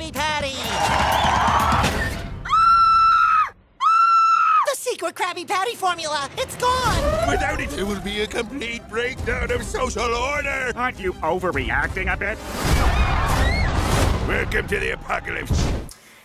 Krabby Patty! The secret Krabby Patty formula! It's gone! Without it, it will be a complete breakdown of social order! Aren't you overreacting a bit? Welcome to the apocalypse!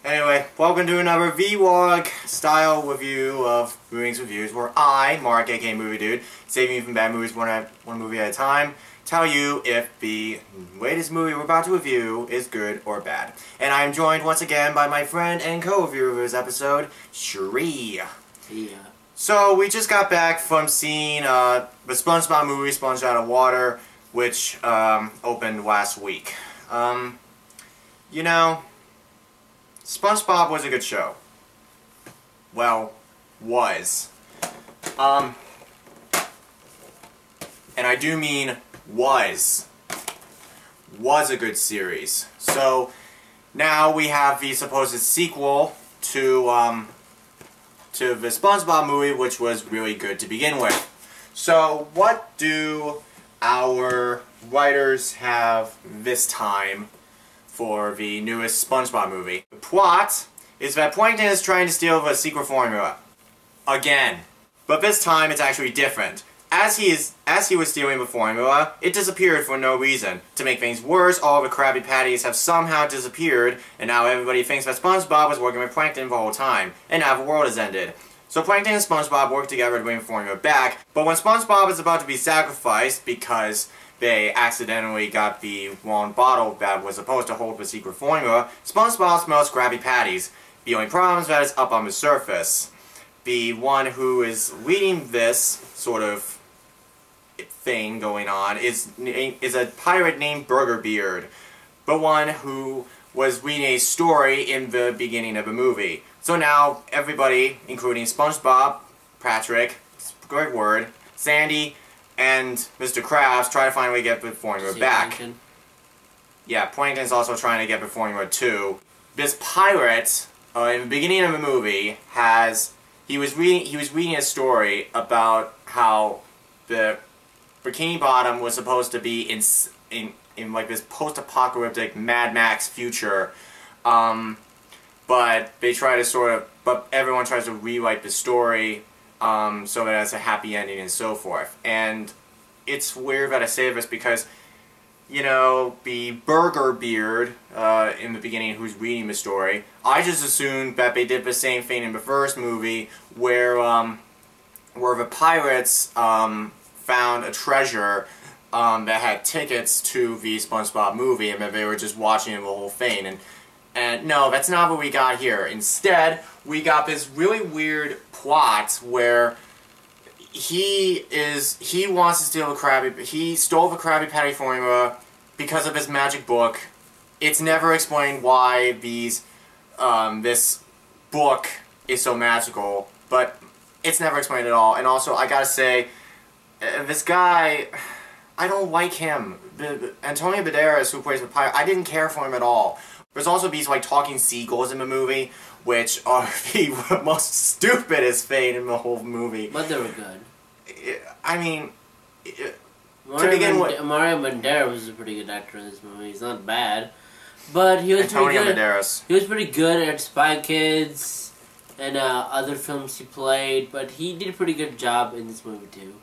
Anyway, welcome to another vlog style review of Moviedudeinc Reviews, where I, Mark, aka Movie Dude, saving you from bad movies one movie at a time, tell you if the latest movie we're about to review is good or bad. And I am joined once again by my friend and co-reviewer of this episode, Shree. Yeah. So, we just got back from seeing the Spongebob movie, Sponge Out of Water, which opened last week. You know, SpongeBob was a good show. Well, was. And I do mean was a good series. So, now we have the supposed sequel to the SpongeBob movie, which was really good to begin with. So, what do our writers have this time for the newest SpongeBob movie? The plot is that Plankton is trying to steal the secret formula. Again. But this time it's actually different. As he was stealing the formula, it disappeared for no reason. To make things worse, all the Krabby Patties have somehow disappeared, and now everybody thinks that SpongeBob was working with Plankton the whole time, and now the world has ended. So Plankton and SpongeBob work together to bring the formula back, but when SpongeBob is about to be sacrificed because they accidentally got the wrong bottle that was supposed to hold the secret formula, SpongeBob smells Krabby Patties. The only problem is that it's up on the surface. The one who is leading this sort of thing going on is a pirate named Burger Beard, the one who was reading a story in the beginning of the movie. So now everybody, including SpongeBob, Patrick, great word, Sandy, and Mr. Krabs, try to finally get the formula back. Plankton. Yeah, Plankton's also trying to get the formula too. This pirate, in the beginning of the movie, he was reading a story about how the Bikini Bottom was supposed to be in like this post-apocalyptic Mad Max future, but they try to but everyone tries to rewrite the story so that it's a happy ending and so forth. And it's weird that I say this because, you know, the Burger Beard in the beginning who's reading the story, I just assumed that they did the same thing in the first movie where the pirates found a treasure that had tickets to the SpongeBob movie, and that they were just watching the whole thing. And no, that's not what we got here. Instead, we got this really weird plot where he wants to steal he stole the Krabby Patty formula because of his magic book. It's never explained why this book is so magical, but it's never explained at all. And also, I gotta say, this guy, I don't like him. Antonio Banderas, who plays the pirate, I didn't care for him at all. There's also these like talking seagulls in the movie, which are the most stupidest thing in the whole movie. But they were good. I mean, to begin with, Mario Banderas was a pretty good actor in this movie. He's not bad, but he was Antonio pretty good. Banderas. He was pretty good at Spy Kids and other films he played, but he did a pretty good job in this movie too.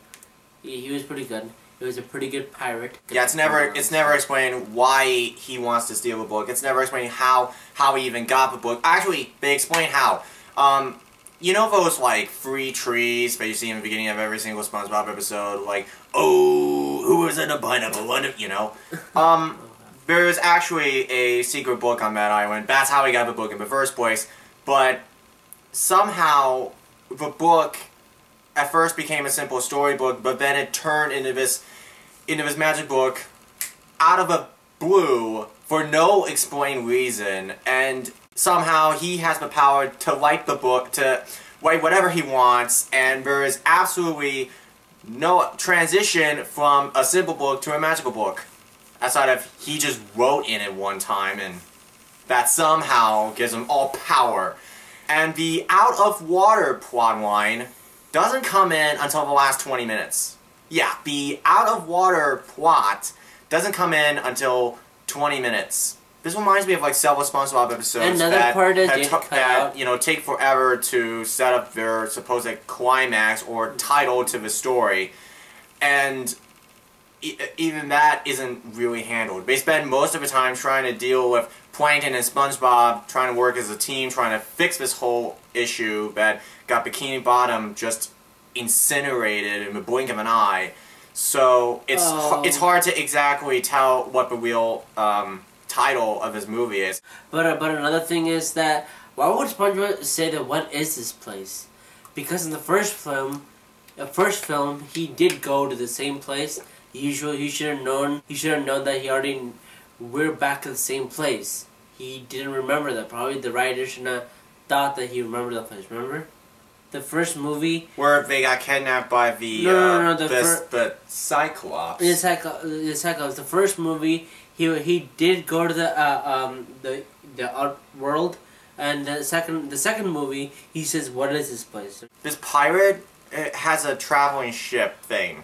He was pretty good. He was a pretty good pirate. Yeah, it's never explained why he wants to steal the book. It's never explained how he even got the book. Actually, they explain how. You know those, like, free trees that you see in the beginning of every single SpongeBob episode? Like, oh, who was in a pineapple? You know? There is actually a secret book on that island. That's how he got the book in the first place. But somehow, the book at first became a simple storybook, but then it turned into this magic book out of the blue for no explained reason, and somehow he has the power to write the book, to write whatever he wants, and there is absolutely no transition from a simple book to a magical book. Outside of he just wrote in it one time, and that somehow gives him all power. And the Out of Water plotline doesn't come in until the last 20 minutes. Yeah, the Out of Water plot doesn't come in until 20 minutes. This reminds me of like several SpongeBob episodes Another that, part that cut out. you know, take forever to set up their supposed climax or title to the story, and even that isn't really handled. They spend most of the time trying to deal with Plankton and SpongeBob, trying to work as a team, trying to fix this whole issue that got Bikini Bottom just incinerated in the blink of an eye. So it's hard to exactly tell what the real title of this movie is. But another thing is that why would SpongeBob say that what is this place? Because in the first film, he did go to the same place. He should have known. He should have known that we're back at the same place. He didn't remember that. Probably the writer should not thought that he remembered that place. Remember? The first movie where they got kidnapped by the the Cyclops. The Cyclops. The first movie, he did go to the art world, and the second movie, he says, "What is this place?" This pirate has a traveling ship thing,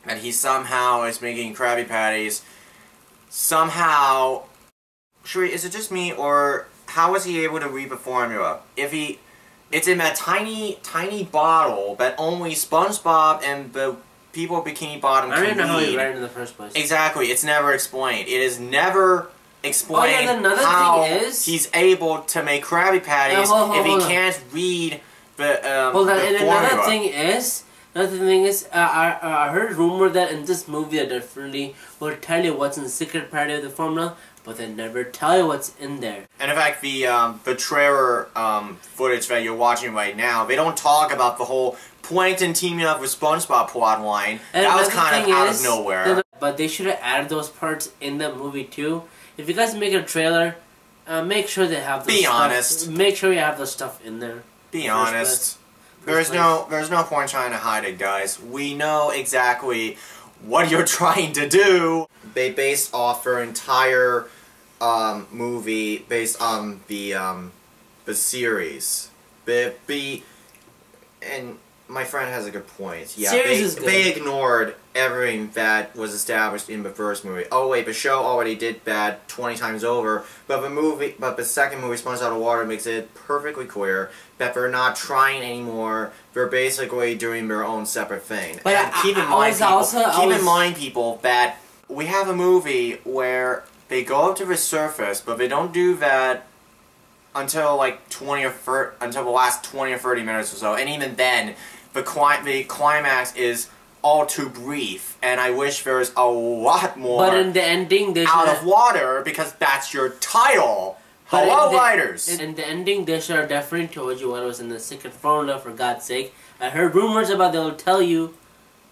and he somehow is making Krabby Patties. Somehow, is it just me, or how is he able to read the formula? It's in that tiny bottle that only SpongeBob and the people at Bikini Bottom can read. I don't know how he read it in the first place. Exactly, it's never explained. It is never explained how he's able to make Krabby Patties if he can't read the formula. Another thing is, I heard a rumor that in this movie they definitely will tell you what's in the secret part of the formula, but they never tell you what's in there. And in fact, the trailer footage that you're watching right now, they don't talk about the whole Plankton teaming up with SpongeBob plotline. That was kind of out of nowhere. But they should have added those parts in the movie too. If you guys make a trailer, make sure they have those honest. Make sure you have the stuff in there. Be honest. There's no point trying to hide it, guys. We know exactly what you're trying to do. They based off their entire movie based on the series. And my friend has a good point. Yeah, they ignored everything that was established in the first movie. Oh wait, the show already did that 20 times over, but the second movie, Sponge Out of Water, makes it perfectly clear that they're not trying anymore. They're basically doing their own separate thing. But and keep in mind, people, that we have a movie where they go up to the surface, but they don't do that until like until the last 20 or 30 minutes or so, and even then, the climax is all too brief, and I wish there was a lot more. But in the ending, they out of water, because that's your title. Hello, writers. In the ending, they should have definitely told you what was in the secret formula. For God's sake, I heard rumors about they'll tell you.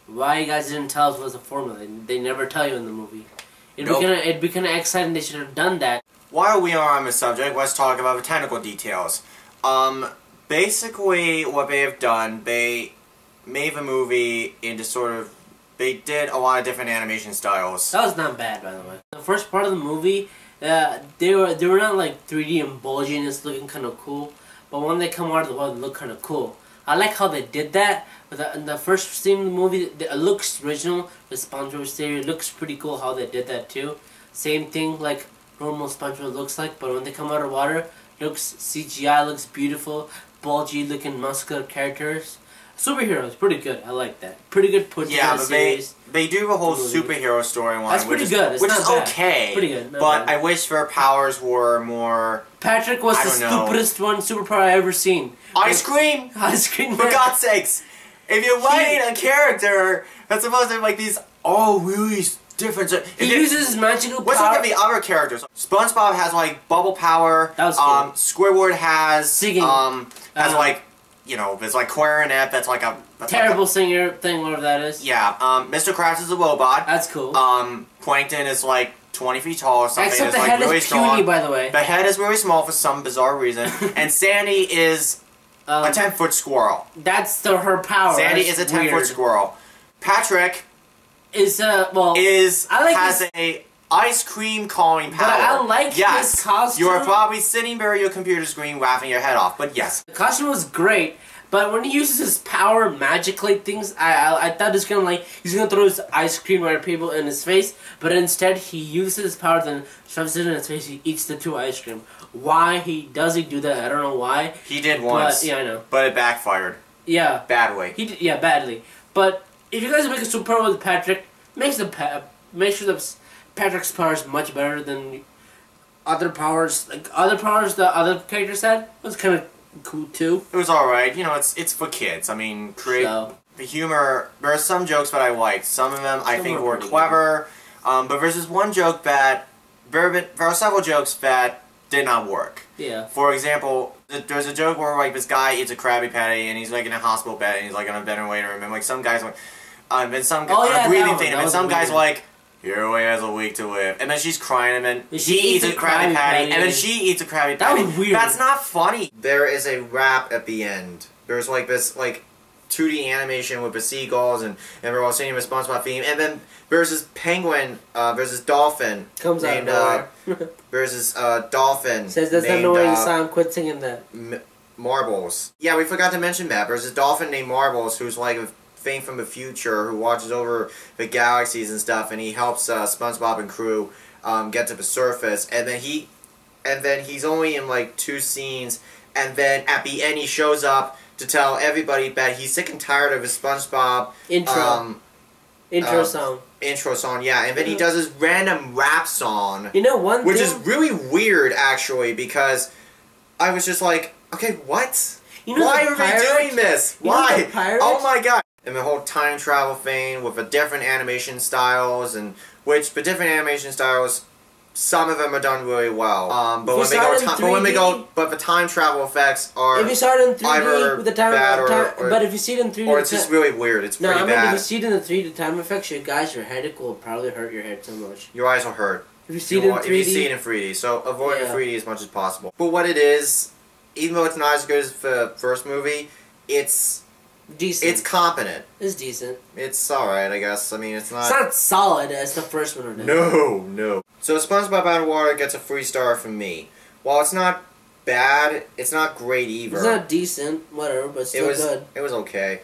Why you guys didn't tell us what was the formula? They never tell you in the movie. It'd be kind of exciting. They should have done that. While we are on the subject, let's talk about the technical details. Basically, what they have done, they made the movie into they did a lot of different animation styles. That was not bad, by the way. The first part of the movie, they were not like 3D and bulgy and it's looking kind of cool, but when they come out of the water, they look kind of cool. I like how they did that. But in the first scene of the movie, it looks original. The SpongeBob stereo, it looks pretty cool how they did that too. Same thing like normal SpongeBob looks like, but when they come out of water, it looks CGI, looks beautiful, bulgy looking muscular characters. Superheroes, pretty good. I like that. Pretty good put together series. They do the whole superhero storyline. That's pretty good. Which is okay. Pretty good. But I wish their powers were more. Patrick was the stupidest superpower I ever seen. Ice cream. Ice cream. For God's sakes, if you're writing a character that's supposed to have like these really different. He uses his magical power. Let's look at the other characters. SpongeBob has like bubble power. That was cool. Squidward has singing. Has like. You know, there's like clarinet, that's like a... terrible singer thing, whatever that is. Yeah, Mr. Krabs is a robot. That's cool. Plankton is like 20 feet tall or something. Except the head is puny, by the way. The head is really small for some bizarre reason. And Sandy is a 10-foot squirrel. That's her power. Sandy is a 10-foot squirrel. Patrick has a ice cream calling power. But I like his costume. You are probably sitting there at your computer screen laughing your head off, but yes. The costume was great, But when he uses his power magically things, I thought it's gonna like he's gonna throw his ice cream right at people in his face, but instead he uses his power, then shoves it in his face. He eats the 2 ice cream. Why does he do that? I don't know why. He did once. But, yeah, I know. But it backfired. Yeah. Bad way. He did, yeah, badly. But if you guys make a super with Patrick, make sure that Patrick's power is much better than other powers. Like other powers the other characters had was kind of cool too. It was alright. You know, it's for kids. I mean, the humor. There are some jokes that I liked. Some of them I think were clever. But there's this one joke that there are several jokes that did not work. Yeah. For example, there's a joke where like this guy eats a Krabby Patty and he's like in a hospital bed and he's like on a ventilator room and like some guy's like, and some on a breathing thing, and some guy's like, he only has a week to live, and then she's crying, and then she eats a Krabby Patty, and then she eats a Krabby Patty. That was weird. That's not funny. There is a rap at the end. There's like this like 2D animation with the seagulls, and we're all singing the SpongeBob theme, and then there's this penguin, there's this dolphin comes named, out there's this dolphin says that's the annoying sound. Quit singing that. Marbles. Yeah, we forgot to mention that. There's this dolphin named Marbles who's like a thing from the future who watches over the galaxies and stuff, and he helps SpongeBob and crew get to the surface. And then he's only in like 2 scenes, and then at the end he shows up to tell everybody that he's sick and tired of his SpongeBob intro song, yeah, and then he does this random rap song. You know one which thing? is really weird actually, because I was just like, okay, what? You know why are they doing this? Why? Oh my god! And the whole time travel thing with the different animation styles, and the different animation styles, some of them are done really well. But the time travel effects are if you saw it in 3D with the time, but if you see it in 3D, or it's just really weird. It's pretty bad. If you see it in the 3D time effects, your headache will probably hurt your head so much. Your eyes will hurt. If you see it in 3D, if you see it in 3D, so avoid the 3D as much as possible. But what it is, even though it's not as good as the first movie, it's decent. It's competent. It's decent. It's alright, I guess. I mean, it's not... It's not solid as the first one. No. So SpongeBob Underwater gets a 3-star from me. While it's not bad, it's not great either. It's not decent, whatever, but still good. It was okay.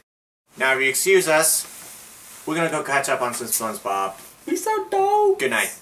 Now, if you excuse us, we're gonna go catch up on some SpongeBob. He's so dope. Good night.